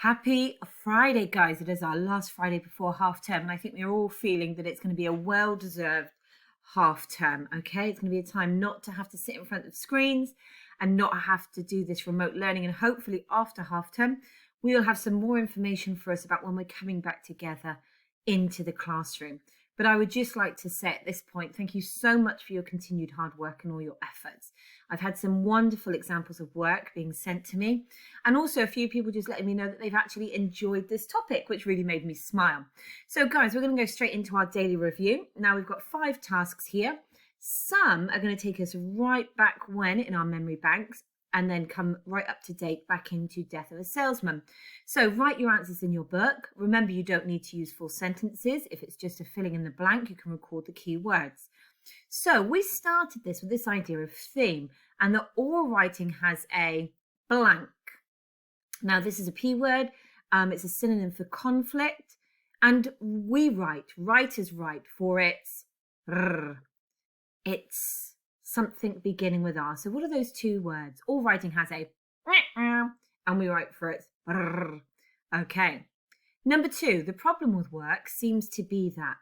Happy Friday, guys. It is our last Friday before half term, and I think we're all feeling that it's going to be a well-deserved half term, okay? It's going to be a time not to have to sit in front of screens and not have to do this remote learning, and hopefully after half term, we'll have some more information for us about when we're coming back together into the classroom. But I would just like to say at this point, thank you so much for your continued hard work and all your efforts. I've had some wonderful examples of work being sent to me, and also a few people just letting me know that they've actually enjoyed this topic, which really made me smile. So guys, we're going to go straight into our daily review. Now we've got 5 tasks here. Some are going to take us right back when in our memory banks, and then come right up to date back into Death of a Salesman. So write your answers in your book. Remember, you don't need to use full sentences. If it's just a filling in the blank, you can record the key words. So we started this with this idea of theme, and that all writing has a blank. Now this is a P word. It's a synonym for conflict, and we writers write for its something beginning with R. So what are those 2 words? All writing has a and we write for its okay. Number 2, the problem with work seems to be that.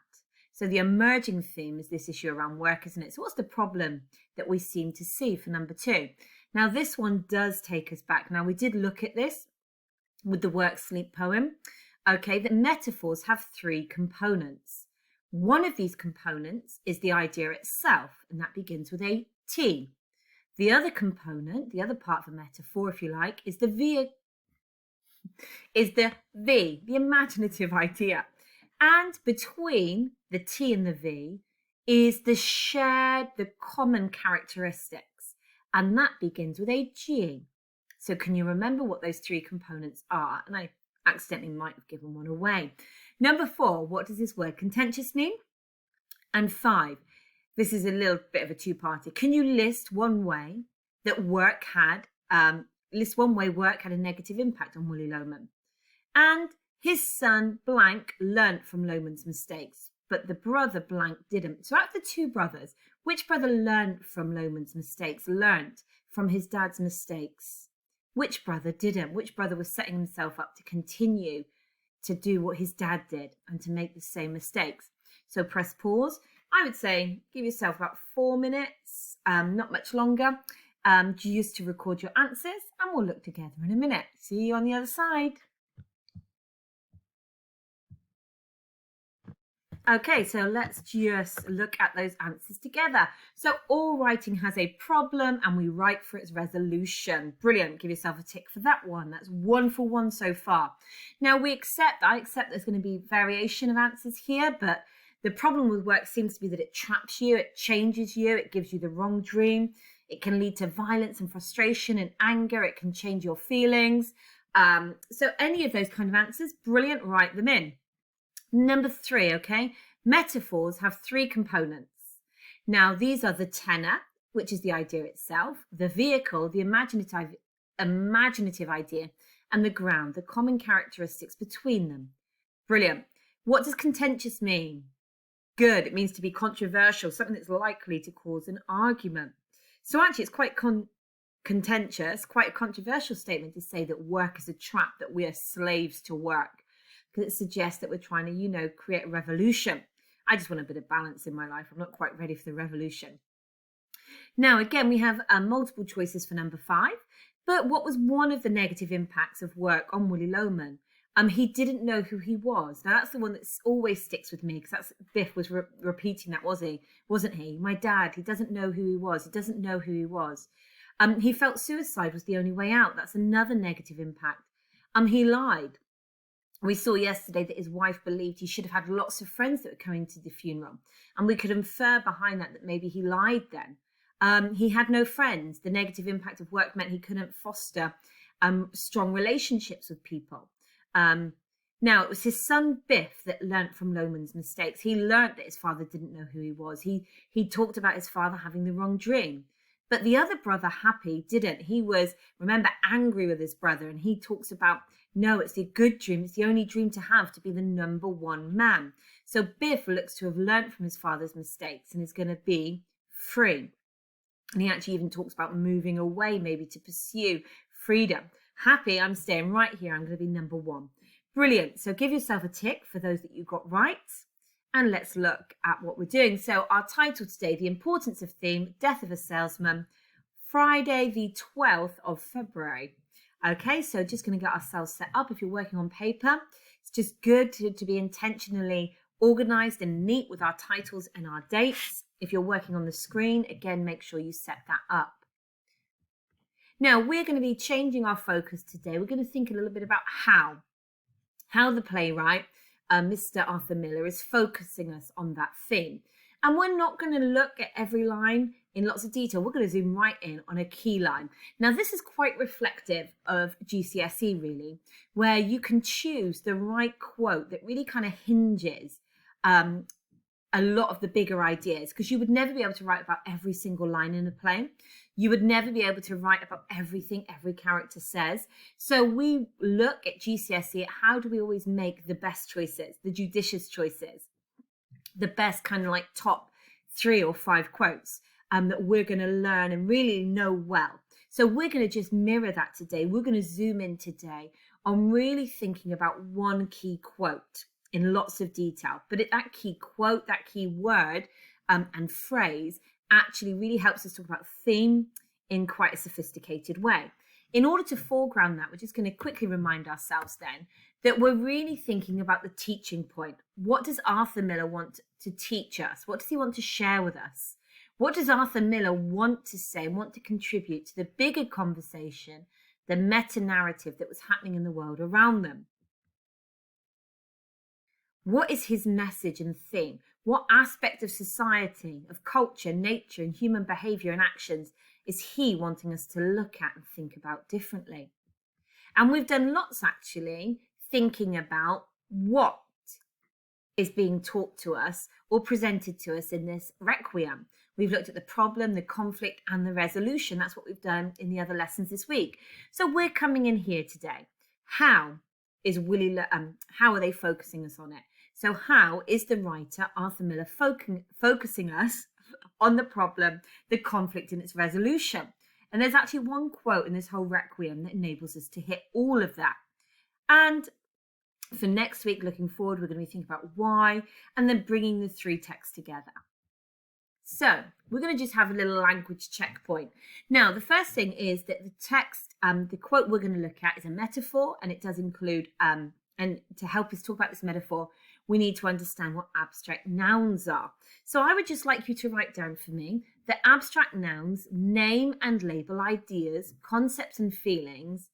So the emerging theme is this issue around work, isn't it? So what's the problem that we seem to see for number 2? Now this one does take us back. Now we did look at this with the work sleep poem. Okay, the metaphors have 3 components. One of these components is the idea itself, and that begins with a T. The other component, the other part of the metaphor, if you like, is the V, the imaginative idea. And between the T and the V is the common characteristics, and that begins with a G. So can you remember what those 3 components are? And I accidentally might have given one away. Number 4, what does this word contentious mean? And 5, this is a little bit of a 2-parter. Can you list one way that work had a negative impact on Willy Loman? And his son blank learnt from Loman's mistakes, but the brother blank didn't. So out of the 2 brothers, which brother learnt from Loman's mistakes, learnt from his dad's mistakes? Which brother didn't? Which brother was setting himself up to continue to do what his dad did and to make the same mistakes? So press pause. I would say give yourself about 4 minutes, not much longer, just to record your answers, and we'll look together in a minute. See you on the other side. Okay, so let's just look at those answers together. So all writing has a problem, and we write for its resolution. Brilliant. Give yourself a tick for that one. That's 1 for 1 so far. Now I accept there's going to be variation of answers here, but the problem with work seems to be that it traps you, it changes you, it gives you the wrong dream. It can lead to violence and frustration and anger. It can change your feelings. So any of those kind of answers, brilliant, write them in. Number 3, okay, metaphors have 3 components. Now these are the tenor, which is the idea itself, the vehicle, the imaginative idea, and the ground, the common characteristics between them. Brilliant. What does contentious mean? Good. It means to be controversial, something that's likely to cause an argument. So actually it's quite contentious, quite a controversial statement to say that work is a trap, that we are slaves to work, because it suggests that we're trying to, create a revolution. I just want a bit of balance in my life. I'm not quite ready for the revolution. Now, again, we have multiple choices for number 5. But what was one of the negative impacts of work on Willy Loman? He didn't know who he was. Now, that's the one that always sticks with me, because Biff was repeating that, wasn't he? My dad, he doesn't know who he was. He doesn't know who he was. He felt suicide was the only way out. That's another negative impact. He lied. We saw yesterday that his wife believed he should have had lots of friends that were coming to the funeral. And we could infer behind that maybe he lied then. He had no friends. The negative impact of work meant he couldn't foster strong relationships with people. Now, it was his son Biff that learnt from Loman's mistakes. He learnt that his father didn't know who he was. He talked about his father having the wrong dream. But the other brother, Happy, didn't. He was, remember, angry with his brother. And he talks about, no, it's the good dream. It's the only dream to have, to be the number 1 man. So Biff looks to have learnt from his father's mistakes and is going to be free. And he actually even talks about moving away, maybe to pursue freedom. Happy, I'm staying right here. I'm going to be number 1. Brilliant. So give yourself a tick for those that you got right. And let's look at what we're doing. So our title today, The Importance of Theme, Death of a Salesman, Friday the 12th of February. Okay, so just going to get ourselves set up. If you're working on paper, it's just good to be intentionally organized and neat with our titles and our dates. If you're working on the screen, again, make sure you set that up. Now, we're going to be changing our focus today. We're going to think a little bit about how the playwright, Mr. Arthur Miller, is focusing us on that theme. And we're not going to look at every line in lots of detail. We're going to zoom right in on a key line. Now, this is quite reflective of GCSE, really, where you can choose the right quote that really kind of hinges a lot of the bigger ideas, because you would never be able to write about every single line in a play. You would never be able to write about everything every character says. So we look at GCSE at how do we always make the best choices, the judicious choices, the best kind of like top 3 or 5 quotes that we're going to learn and really know well. So we're going to just mirror that today. We're going to zoom in today on really thinking about one key quote in lots of detail. But that key quote, that key word and phrase actually really helps us talk about theme in quite a sophisticated way. In order to foreground that, we're just going to quickly remind ourselves then that we're really thinking about the teaching point. What does Arthur Miller want to teach us? What does he want to share with us? What does Arthur Miller want to say and want to contribute to the bigger conversation, the meta-narrative that was happening in the world around them? What is his message and theme? What aspect of society, of culture, nature, and human behavior and actions is he wanting us to look at and think about differently? And we've done lots, actually, thinking about what is being taught to us or presented to us in this Requiem. We've looked at the problem, the conflict, and the resolution. That's what we've done in the other lessons this week. So we're coming in here today. How are they focusing us on it? So how is the writer Arthur Miller focusing us on the problem, the conflict, and its resolution? And there's actually one quote in this whole Requiem that enables us to hit all of that. And for next week, looking forward, we're going to be thinking about why and then bringing the 3 texts together. So we're going to just have a little language checkpoint. Now, the first thing is that the text, the quote we're going to look at is a metaphor, and it does include, and to help us talk about this metaphor, we need to understand what abstract nouns are. So I would just like you to write down for me that abstract nouns name and label ideas, concepts, and feelings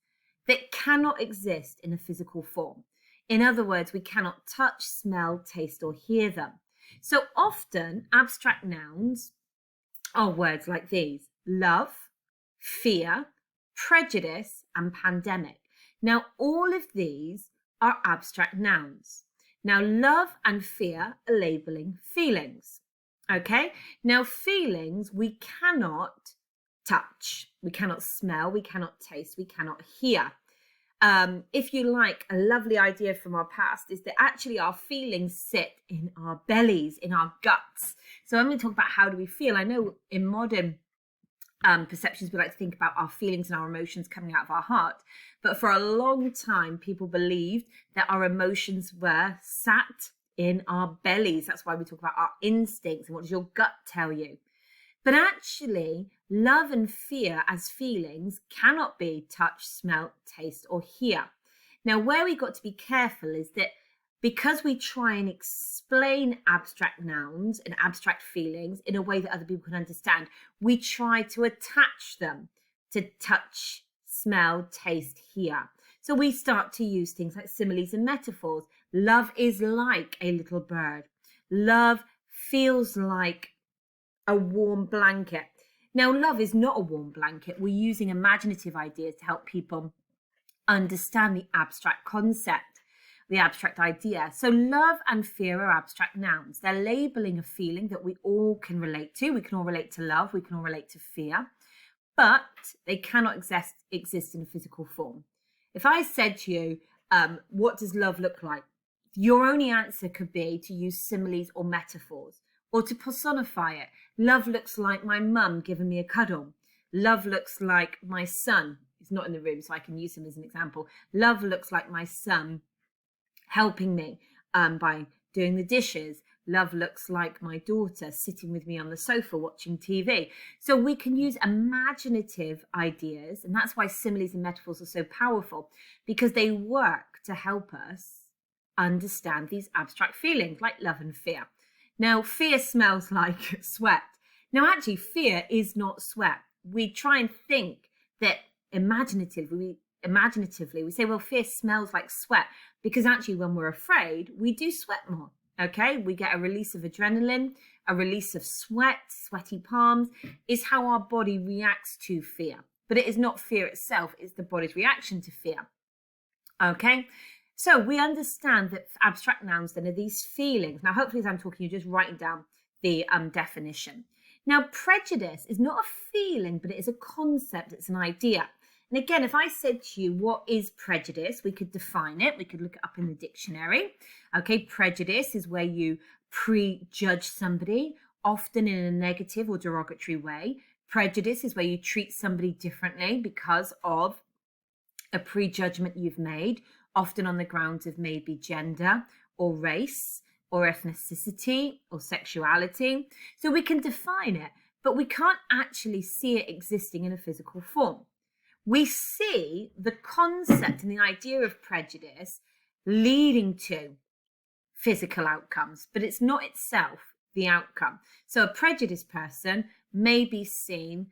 that cannot exist in a physical form. In other words, we cannot touch, smell, taste, or hear them. So often abstract nouns are words like these: love, fear, prejudice, and pandemic. Now, all of these are abstract nouns. Now, love and fear are labeling feelings. Okay? Now, feelings we cannot touch, we cannot smell, we cannot taste, we cannot hear. If you like, a lovely idea from our past is that actually our feelings sit in our bellies, in our guts. So I'm going to talk about how do we feel. I know in modern perceptions, we like to think about our feelings and our emotions coming out of our heart. But for a long time, people believed that our emotions were sat in our bellies. That's why we talk about our instincts and what does your gut tell you. But actually, love and fear as feelings cannot be touch, smell, taste, or hear. Now, where we got to be careful is that because we try and explain abstract nouns and abstract feelings in a way that other people can understand, we try to attach them to touch, smell, taste, hear. So we start to use things like similes and metaphors. Love is like a little bird. Love feels like a warm blanket. Now, love is not a warm blanket. We're using imaginative ideas to help people understand the abstract concept, the abstract idea. So love and fear are abstract nouns. They're labeling a feeling that we all can relate to. We can all relate to love. We can all relate to fear. But they cannot exist in a physical form. If I said to you, what does love look like? Your only answer could be to use similes or metaphors, or to personify it. Love looks like my mum giving me a cuddle. Love looks like my son he's not in the room, so I can use him as an example. Love looks like my son helping me by doing the dishes. Love looks like my daughter sitting with me on the sofa watching TV. So we can use imaginative ideas, and that's why similes and metaphors are so powerful, because they work to help us understand these abstract feelings like love and fear. Now, fear smells like sweat. Now, actually, fear is not sweat. We try and think that imaginatively, we say, well, fear smells like sweat, because actually when we're afraid, we do sweat more. Okay, we get a release of adrenaline, a release of sweat, sweaty palms is how our body reacts to fear. But it is not fear itself, it's the body's reaction to fear. Okay, so we understand that abstract nouns then are these feelings. Now, hopefully as I'm talking, you're just writing down the definition. Now, prejudice is not a feeling, but it is a concept, it's an idea. And again, if I said to you, what is prejudice? We could define it. We could look it up in the dictionary. Okay, prejudice is where you prejudge somebody, often in a negative or derogatory way. Prejudice is where you treat somebody differently because of a prejudgment you've made, often on the grounds of maybe gender or race or ethnicity or sexuality. So we can define it, but we can't actually see it existing in a physical form. We see the concept and the idea of prejudice leading to physical outcomes, but it's not itself the outcome. So a prejudiced person may be seen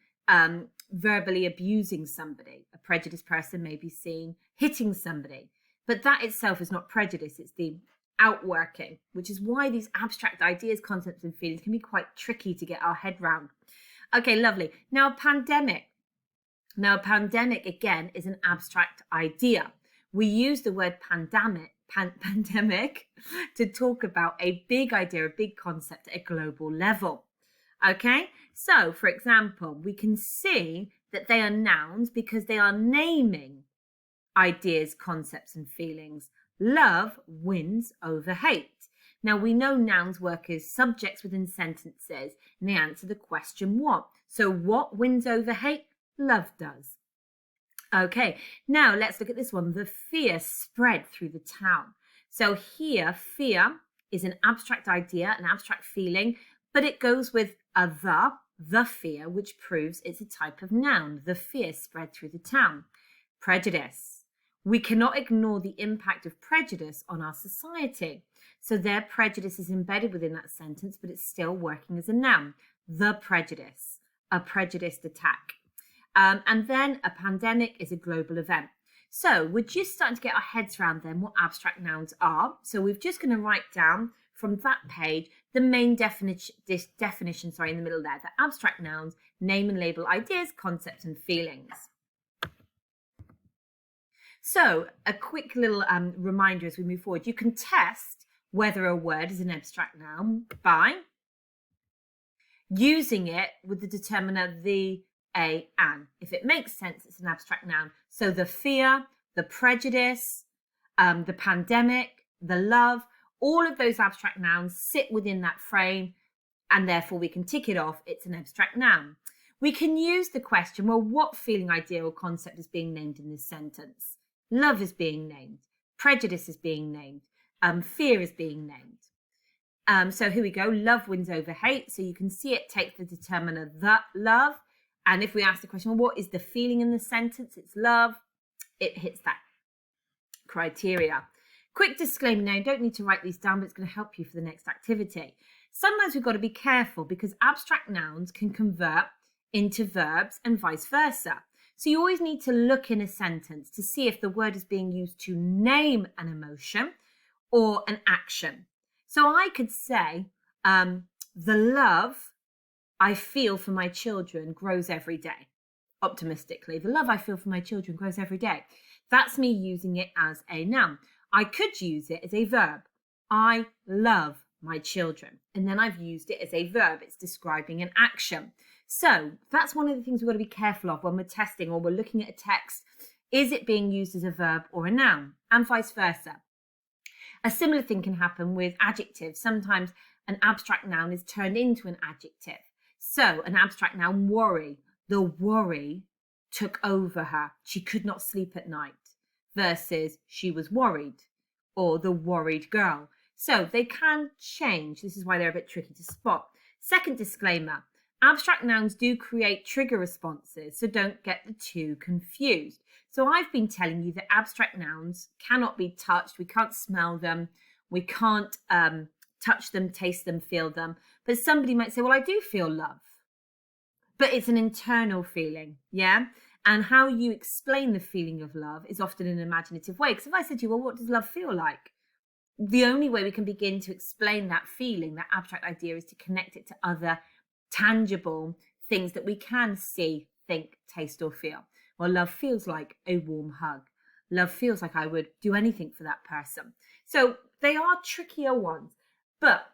verbally abusing somebody. A prejudiced person may be seen hitting somebody, but that itself is not prejudice, it's the outworking, which is why these abstract ideas, concepts and feelings can be quite tricky to get our head round. Okay, lovely. Now, a pandemic. Now, a pandemic, again, is an abstract idea. We use the word pandemic to talk about a big idea, a big concept at a global level. Okay, so for example, we can see that they are nouns because they are naming ideas, concepts and feelings. Love wins over hate. Now, we know nouns work as subjects within sentences and they answer the question what. So what wins over hate? Love does. Okay, now let's look at this one. The fear spread through the town. So here, fear is an abstract idea, an abstract feeling, but it goes with a the fear, which proves it's a type of noun. The fear spread through the town. Prejudice. We cannot ignore the impact of prejudice on our society. So their prejudice is embedded within that sentence, but it's still working as a noun. The prejudice, a prejudiced attack. And then a pandemic is a global event. So we're just starting to get our heads around then what abstract nouns are. So we're just going to write down from that page the main definition, in the middle there. The abstract nouns name and label ideas, concepts and feelings. So a quick little reminder as we move forward. You can test whether a word is an abstract noun by using it with the determiner the, a, an. If it makes sense, it's an abstract noun. So the fear, the prejudice, the pandemic, the love, all of those abstract nouns sit within that frame, and therefore we can tick it off. It's an abstract noun. We can use the question, well, what feeling, idea or concept is being named in this sentence? Love is being named. Prejudice is being named. Fear is being named. So here we go. Love wins over hate. So you can see it takes the determiner the love. And if we ask the question, well, what is the feeling in the sentence? It's love. It hits that criteria. Quick disclaimer now, you don't need to write these down, but it's going to help you for the next activity. Sometimes we've got to be careful because abstract nouns can convert into verbs and vice versa. So you always need to look in a sentence to see if the word is being used to name an emotion or an action. So I could say, the love I feel for my children grows every day. Optimistically, the love I feel for my children grows every day. That's me using it as a noun. I could use it as a verb. I love my children. And then I've used it as a verb. It's describing an action. So that's one of the things we've got to be careful of when we're testing or we're looking at a text. Is it being used as a verb or a noun? And vice versa. A similar thing can happen with adjectives. Sometimes an abstract noun is turned into an adjective. So an abstract noun, worry. The worry took over her. She could not sleep at night versus she was worried or the worried girl. So they can change. This is why they're a bit tricky to spot. Second disclaimer, abstract nouns do create trigger responses, so don't get the two confused. So I've been telling you that abstract nouns cannot be touched. We can't smell them. We can't touch them, taste them, feel them. But somebody might say, well, I do feel love. But it's an internal feeling, yeah? And how you explain the feeling of love is often in an imaginative way. Because if I said to you, well, what does love feel like? The only way we can begin to explain that feeling, that abstract idea, is to connect it to other tangible things that we can see, think, taste, or feel. Well, love feels like a warm hug. Love feels like I would do anything for that person. So they are trickier ones, but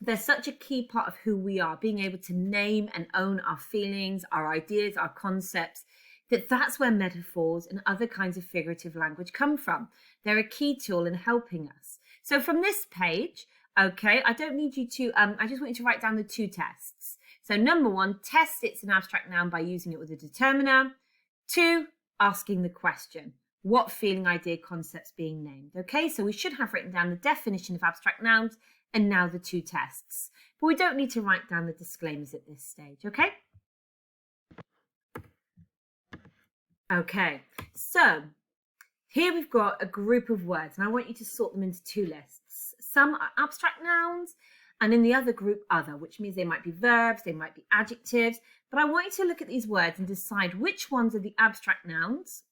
they're such a key part of who we are, being able to name and own our feelings, our ideas, our concepts, that's where metaphors and other kinds of figurative language come from. They're a key tool in helping us. So from this page, okay, I don't need you to, I just want you to write down the two tests. So number one, test it's an abstract noun by using it with a determiner. Two, asking the question, what feeling, idea, concepts being named? Okay, so we should have written down the definition of abstract nouns and now the two tests. But we don't need to write down the disclaimers at this stage, okay? Okay, so here we've got a group of words and I want you to sort them into two lists. Some are abstract nouns and in the other group other, which means they might be verbs, they might be adjectives, but I want you to look at these words and decide which ones are the abstract nouns,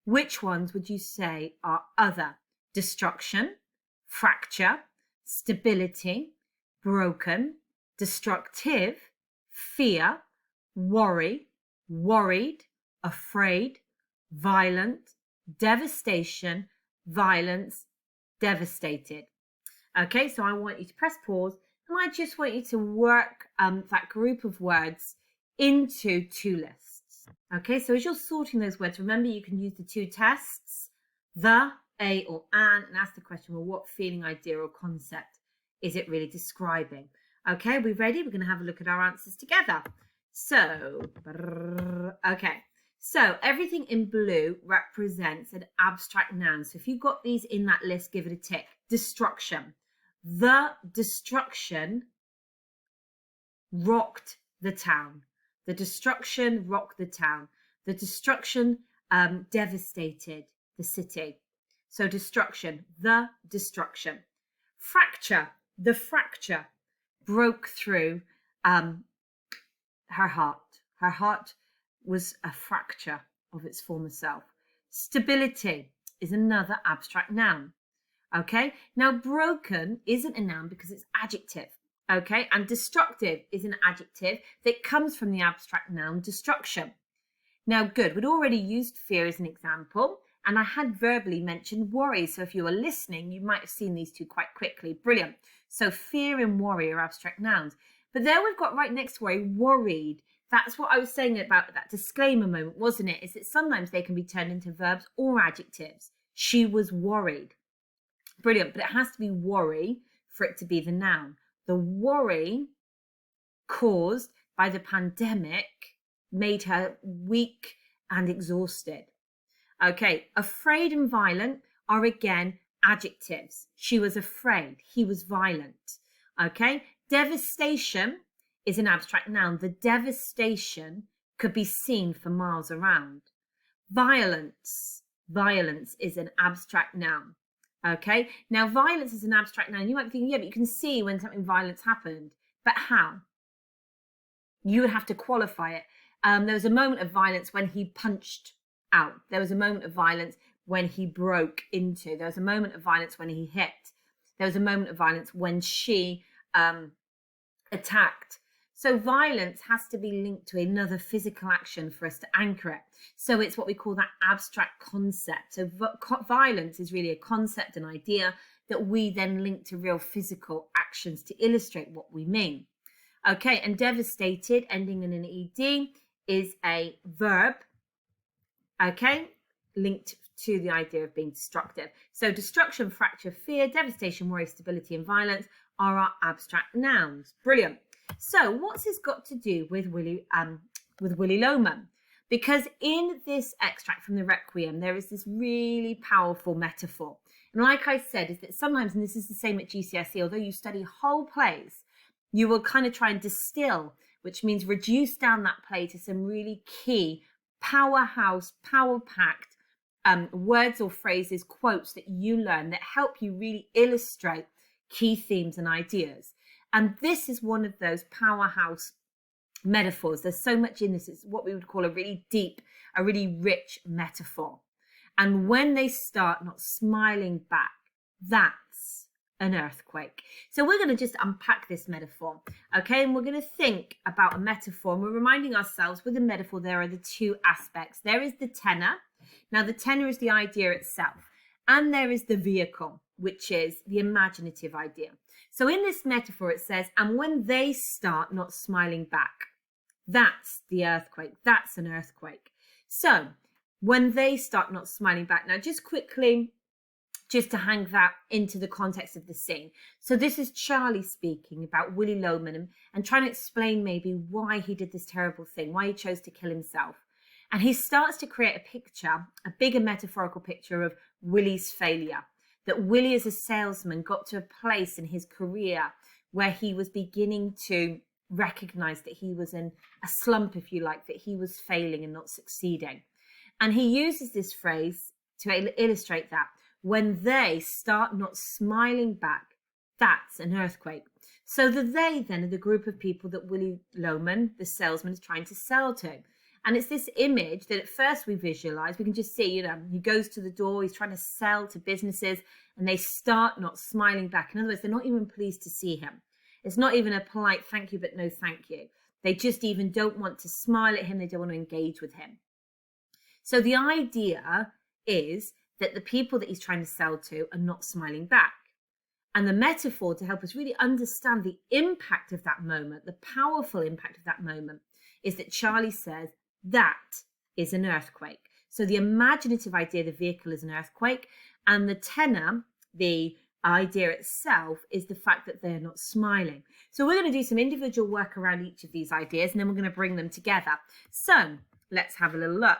which ones would you say are other. Destruction, fracture, stability, broken, destructive, fear, worry, worried, afraid, violent, devastation, violence, devastated. Okay, so I want you to press pause and I just want you to work that group of words into two lists. Okay, so as you're sorting those words, remember you can use the two tests, the, a, or an, and ask the question, well, what feeling, idea, or concept is it really describing? Okay, are we ready? We're going to have a look at our answers together. So, okay. So everything in blue represents an abstract noun. So if you've got these in that list, give it a tick. Destruction. The destruction rocked the town. The destruction rocked the town. The destruction devastated the city. So destruction, the destruction. Fracture, the fracture broke through her heart. Her heart was a fracture of its former self. Stability is another abstract noun. Okay, now broken isn't a noun because it's adjective. Okay, and destructive is an adjective that comes from the abstract noun destruction. Now, good, we'd already used fear as an example, and I had verbally mentioned worry. So if you were listening, you might have seen these two quite quickly. Brilliant. So fear and worry are abstract nouns. But there we've got right next to worry, worried. That's what I was saying about that disclaimer moment, wasn't it? Is that sometimes they can be turned into verbs or adjectives. She was worried. Brilliant, but it has to be worry for it to be the noun. The worry caused by the pandemic made her weak and exhausted. Okay, afraid and violent are again adjectives. She was afraid, he was violent. Okay, devastation is an abstract noun. The devastation could be seen for miles around. Violence is an abstract noun. Okay, now violence is an abstract noun. You might be thinking, yeah, but you can see when something violent happened. But how? You would have to qualify it. There was a moment of violence when he punched out. There was a moment of violence when he broke into. There was a moment of violence when he hit. There was a moment of violence when she attacked. So violence has to be linked to another physical action for us to anchor it. So it's what we call that abstract concept. So violence is really a concept, an idea that we then link to real physical actions to illustrate what we mean. Okay, and devastated, ending in an ED, is a verb, okay, linked to the idea of being destructive. So destruction, fracture, fear, devastation, worry, stability, and violence are our abstract nouns. Brilliant. So what's this got to do with Willy Loman? Because in this extract from the Requiem, there is this really powerful metaphor. And like I said, is that sometimes, and this is the same at GCSE, although you study whole plays, you will kind of try and distill, which means reduce down that play to some really key powerhouse, power-packed words or phrases, quotes that you learn that help you really illustrate key themes and ideas. And this is one of those powerhouse metaphors. There's so much in this. It's what we would call a really deep, a really rich metaphor. And when they start not smiling back, that's an earthquake. So we're going to just unpack this metaphor, okay? And we're going to think about a metaphor. And we're reminding ourselves with a metaphor, there are the two aspects. There is the tenor. Now, the tenor is the idea itself. And there is the vehicle, which is the imaginative idea. So in this metaphor, it says, and when they start not smiling back, that's the earthquake. That's an earthquake. So when they start not smiling back. Now, just quickly, just to hang that into the context of the scene. So this is Charlie speaking about Willy Loman and trying to explain maybe why he did this terrible thing, why he chose to kill himself. And he starts to create a picture, a bigger metaphorical picture of Willy's failure. That Willy as a salesman got to a place in his career where he was beginning to recognize that he was in a slump, if you like, that he was failing and not succeeding. And he uses this phrase to illustrate that. When they start not smiling back, that's an earthquake. So the they then are the group of people that Willy Loman, the salesman, is trying to sell to. And it's this image that at first we visualize, we can just see, he goes to the door, he's trying to sell to businesses, and they start not smiling back. In other words, they're not even pleased to see him. It's not even a polite thank you, but no thank you. They just even don't want to smile at him. They don't want to engage with him. So the idea is that the people that he's trying to sell to are not smiling back. And the metaphor to help us really understand the impact of that moment, the powerful impact of that moment, is that Charlie says, that is an earthquake. So the imaginative idea, the vehicle, is an earthquake. And the tenor, the idea itself, is the fact that they're not smiling. So we're going to do some individual work around each of these ideas, and then we're going to bring them together. So let's have a little look.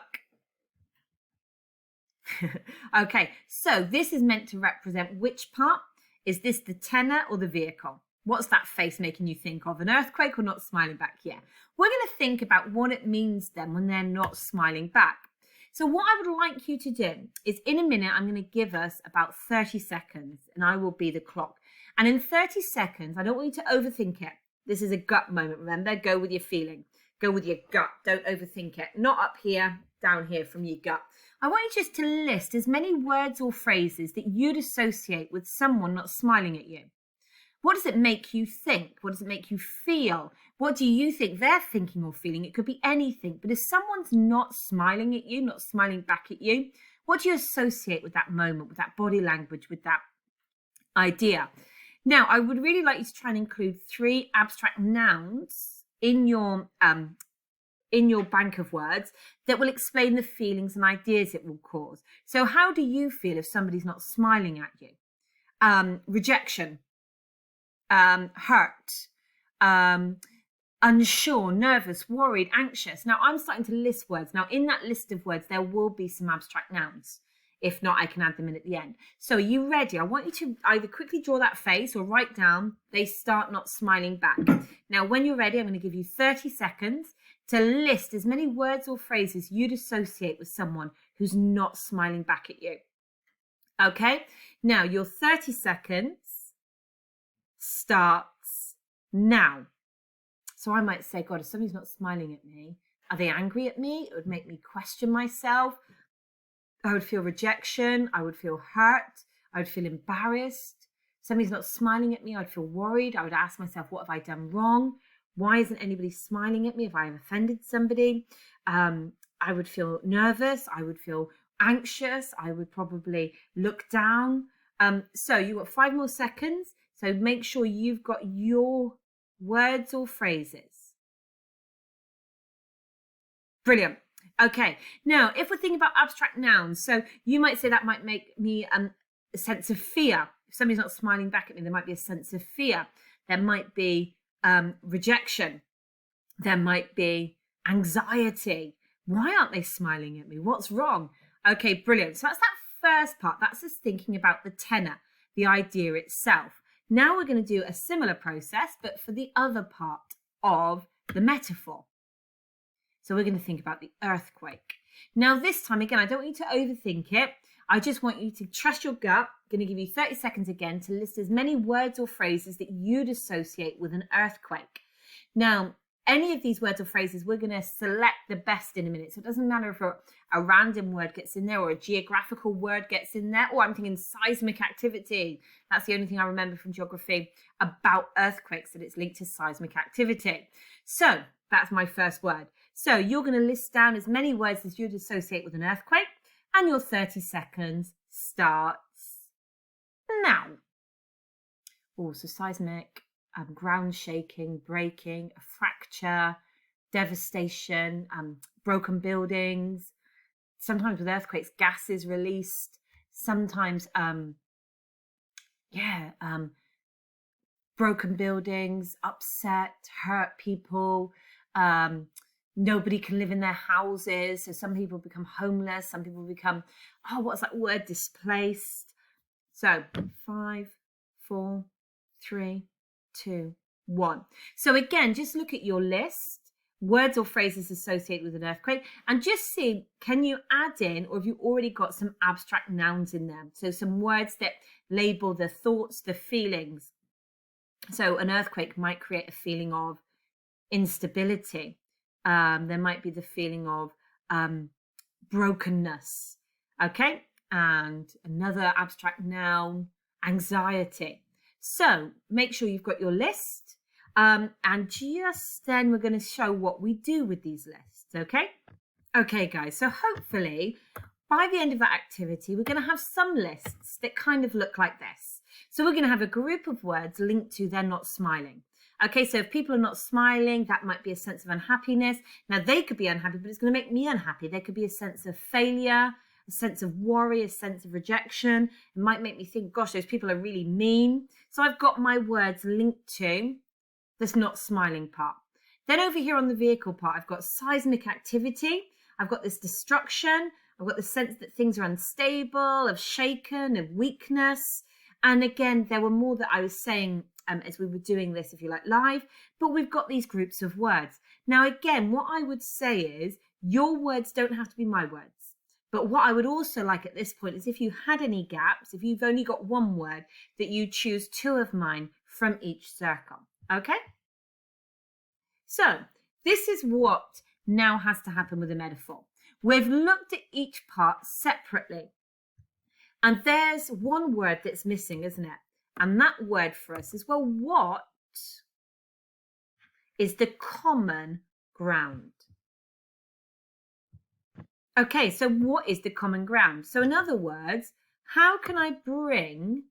Okay, so this is meant to represent which part? Is this the tenor or the vehicle? What's that face making you think of? An earthquake or not smiling back? Yeah. We're going to think about what it means then when they're not smiling back. So what I would like you to do is, in a minute, I'm going to give us about 30 seconds and I will be the clock. And in 30 seconds, I don't want you to overthink it. This is a gut moment, remember? Go with your feeling. Go with your gut. Don't overthink it. Not up here, down here from your gut. I want you just to list as many words or phrases that you'd associate with someone not smiling at you. What does it make you think? What does it make you feel? What do you think they're thinking or feeling? It could be anything. But if someone's not smiling at you, not smiling back at you, what do you associate with that moment, with that body language, with that idea? Now, I would really like you to try and include 3 abstract nouns in your bank of words that will explain the feelings and ideas it will cause. So how do you feel if somebody's not smiling at you? Rejection, hurt, unsure, nervous, worried, anxious. Now I'm starting to list words. Now in that list of words, there will be some abstract nouns. If not, I can add them in at the end. So are you ready? I want you to either quickly draw that face or write down, they start not smiling back. Now, when you're ready, I'm going to give you 30 seconds to list as many words or phrases you'd associate with someone who's not smiling back at you. Okay? Now, your 30 seconds starts now. So I might say, God, if somebody's not smiling at me, are they angry at me? It would make me question myself. I would feel rejection. I would feel hurt. I would feel embarrassed. Somebody's not smiling at me. I'd feel worried. I would ask myself, what have I done wrong? Why isn't anybody smiling at me? If I have offended somebody, I would feel nervous. I would feel anxious. I would probably look down. So you've got 5 more seconds. So make sure you've got your words or phrases. Brilliant. Okay. Now, if we're thinking about abstract nouns, so you might say that might make me a sense of fear. If somebody's not smiling back at me, there might be a sense of fear. There might be rejection. There might be anxiety, Why aren't they smiling at me? What's wrong? Okay, brilliant. So that's that first part. That's just thinking about the tenor, the idea itself. Now we're going to do a similar process, but for the other part of the metaphor. So we're going to think about the earthquake. Now this time, again, I don't want you to overthink it. I just want you to trust your gut. I'm going to give you 30 seconds again to list as many words or phrases that you'd associate with an earthquake. Now, any of these words or phrases, we're going to select the best in a minute. So it doesn't matter if a random word gets in there or a geographical word gets in there. I'm thinking seismic activity. That's the only thing I remember from geography about earthquakes, that it's linked to seismic activity. So that's my first word. So you're going to list down as many words as you'd associate with an earthquake, and your 30 seconds starts now. Also seismic, ground shaking, breaking, a fracture, devastation, broken buildings. Sometimes with earthquakes, gas is released. Sometimes, broken buildings, upset, hurt people. Nobody can live in their houses. So some people become homeless. Some people become, what's that word? Displaced. So 5, 4, 3, 2, 1. So again, just look at your list, words or phrases associated with an earthquake, and just see, can you add in, or have you already got some abstract nouns in there? So some words that label the thoughts, the feelings. So an earthquake might create a feeling of instability. There might be the feeling of brokenness. Okay. And another abstract noun, anxiety. So make sure you've got your list. And just then we're going to show what we do with these lists. Okay. Okay, guys. So hopefully by the end of that activity, we're going to have some lists that kind of look like this. So we're going to have a group of words linked to they're not smiling. Okay, so if people are not smiling, that might be a sense of unhappiness. Now, they could be unhappy, but it's going to make me unhappy. There could be a sense of failure, a sense of worry, a sense of rejection. It might make me think, gosh, those people are really mean. So I've got my words linked to this not smiling part. Then over here on the vehicle part, I've got seismic activity. I've got this destruction. I've got the sense that things are unstable, of shaken, of weakness. And again, there were more that I was saying as we were doing this, if you like, live, but we've got these groups of words. Now, again, what I would say is your words don't have to be my words. But what I would also like at this point is if you had any gaps, if you've only got one word, that you choose 2 of mine from each circle. Okay? So this is what now has to happen with a metaphor. We've looked at each part separately. And there's one word that's missing, isn't it? And that word for us is, well, what is the common ground? Okay, so what is the common ground? So in other words, how can I bring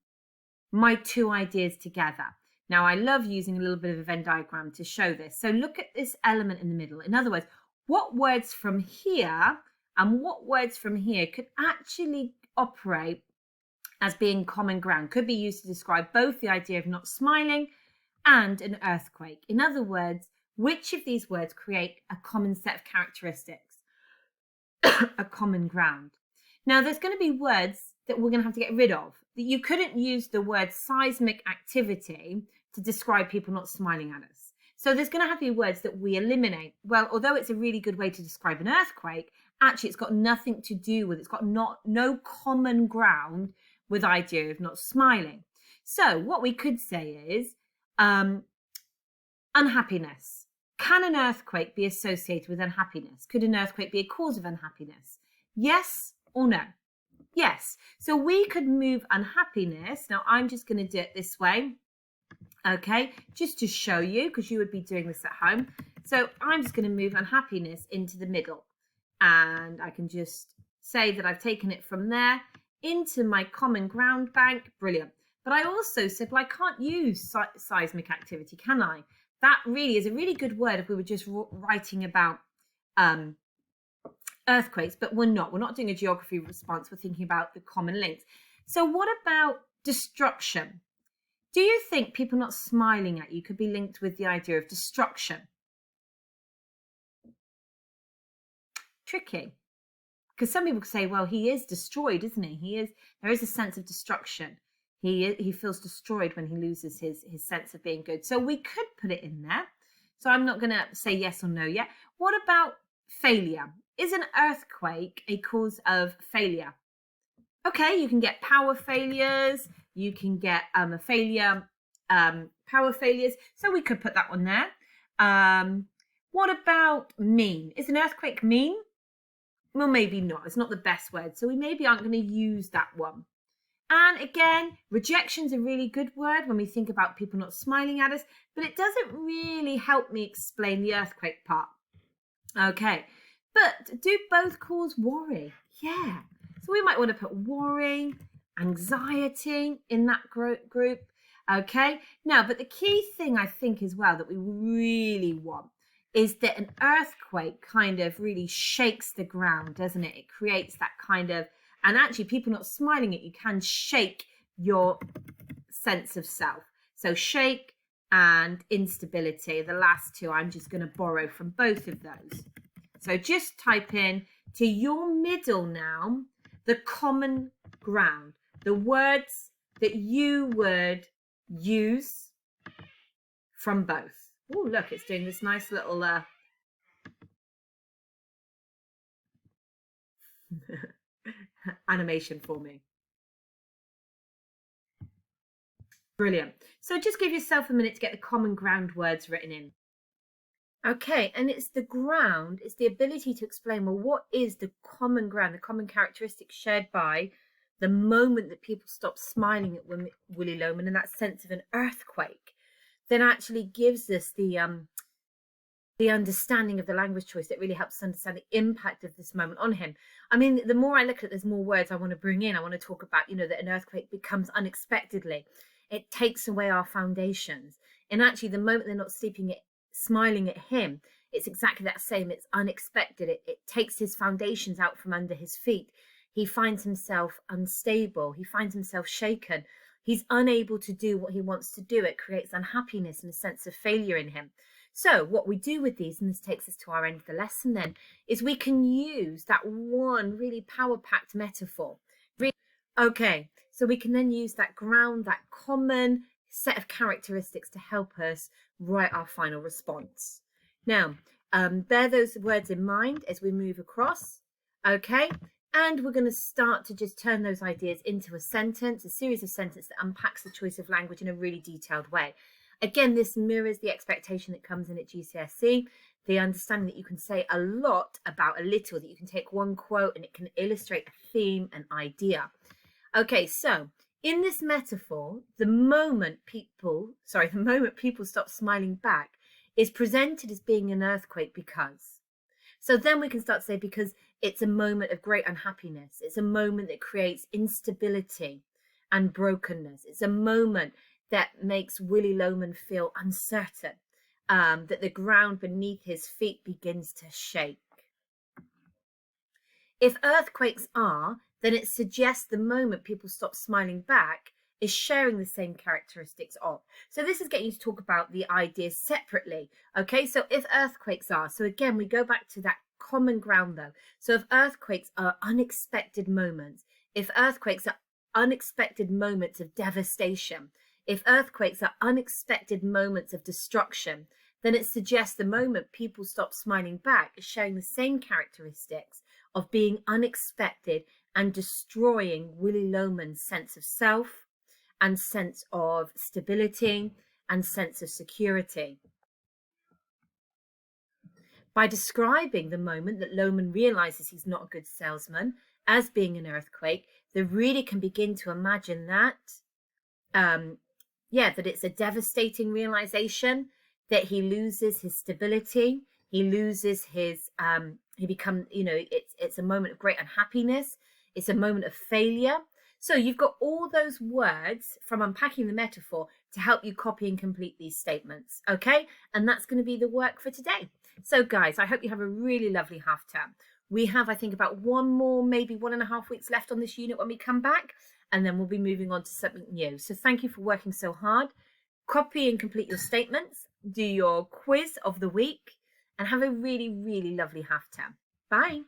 my 2 ideas together? Now, I love using a little bit of a Venn diagram to show this. So look at this element in the middle. In other words, what words from here and what words from here could actually operate as being common ground, could be used to describe both the idea of not smiling and an earthquake. In other words, which of these words create a common set of characteristics, a common ground? Now, there's going to be words that we're going to have to get rid of. That you couldn't use the word seismic activity to describe people not smiling at us. So there's going to have to be words that we eliminate. Well, although it's a really good way to describe an earthquake, actually it's got nothing to do with, it's got no common ground with the idea of not smiling. So what we could say is unhappiness. Can an earthquake be associated with unhappiness? Could an earthquake be a cause of unhappiness? Yes or no? Yes. So we could move unhappiness. Now I'm just going to do it this way. Okay, just to show you, because you would be doing this at home. So I'm just going to move unhappiness into the middle. And I can just say that I've taken it from there into my common ground bank. Brilliant. But I also said, well, I can't use seismic activity, can I? That really is a really good word if we were just writing about earthquakes, but we're not. We're not doing a geography response. We're thinking about the common links. So what about destruction? Do you think people not smiling at you could be linked with the idea of destruction? tricky. Because some people say, well, he is destroyed, isn't he? There is a sense of destruction. He feels destroyed when he loses his sense of being good. So we could put it in there. So I'm not going to say yes or no yet. What about failure? Is an earthquake a cause of failure? Okay, you can get power failures. You can get a failure, power failures. So we could put that one there. What about mean? Is an earthquake mean? Well, maybe not. It's not the best word. So we maybe aren't going to use that one. And again, rejection's a really good word when we think about people not smiling at us, but it doesn't really help me explain the earthquake part. Okay, but do both cause worry? Yeah. So we might want to put worry, anxiety in that group. Okay. Now, but the key thing I think as well that we really want is that an earthquake kind of really shakes the ground, doesn't it? It creates that kind of, and actually people not smiling at you can shake your sense of self. So shake and instability, the last two, I'm just going to borrow from both of those. So just type in to your middle now, the common ground, the words that you would use from both. Oh, look, it's doing this nice little animation for me. Brilliant. So just give yourself a minute to get the common ground words written in. Okay, and it's the ground, it's the ability to explain, well, what is the common ground, the common characteristics shared by the moment that people stop smiling at Willy Loman, and that sense of an earthquake, then actually gives us the understanding of the language choice that really helps us understand the impact of this moment on him. I mean, the more I look at it, there's more words I want to bring in. I want to talk about, that an earthquake becomes unexpectedly. It takes away our foundations. And actually, the moment they're not smiling at him, it's exactly that same. It's unexpected. It takes his foundations out from under his feet. He finds himself unstable. He finds himself shaken. He's unable to do what he wants to do. It creates unhappiness and a sense of failure in him. So what we do with these, and this takes us to our end of the lesson then, is we can use that one really power-packed metaphor. Okay, so we can then use that ground, that common set of characteristics to help us write our final response. Now, bear those words in mind as we move across, okay? And we're going to start to just turn those ideas into a sentence, a series of sentences that unpacks the choice of language in a really detailed way. Again, this mirrors the expectation that comes in at GCSE, the understanding that you can say a lot about a little, that you can take one quote and it can illustrate a theme, an idea. Okay, so in this metaphor, the moment people stop smiling back is presented as being an earthquake because. So then we can start to say because it's a moment of great unhappiness. It's a moment that creates instability and brokenness. It's a moment that makes Willy Loman feel uncertain, that the ground beneath his feet begins to shake. If earthquakes are, then it suggests the moment people stop smiling back is sharing the same characteristics of. So this is getting you to talk about the ideas separately. Okay, so if earthquakes are, so again, we go back to that common ground though. So if earthquakes are unexpected moments, if earthquakes are unexpected moments of devastation, if earthquakes are unexpected moments of destruction, then it suggests the moment people stop smiling back is sharing the same characteristics of being unexpected and destroying Willy Loman's sense of self and sense of stability and sense of security. By describing the moment that Loman realizes he's not a good salesman as being an earthquake, the reader can begin to imagine that that it's a devastating realization, that he loses his stability, he loses his, it's a moment of great unhappiness, it's a moment of failure. So you've got all those words from unpacking the metaphor to help you copy and complete these statements, okay? And that's going to be the work for today. So guys, I hope you have a really lovely half term. We have, I think, about one more, maybe 1.5 weeks left on this unit when we come back, and then we'll be moving on to something new. So thank you for working so hard. Copy and complete your statements, do your quiz of the week, and have a really, really lovely half term. Bye.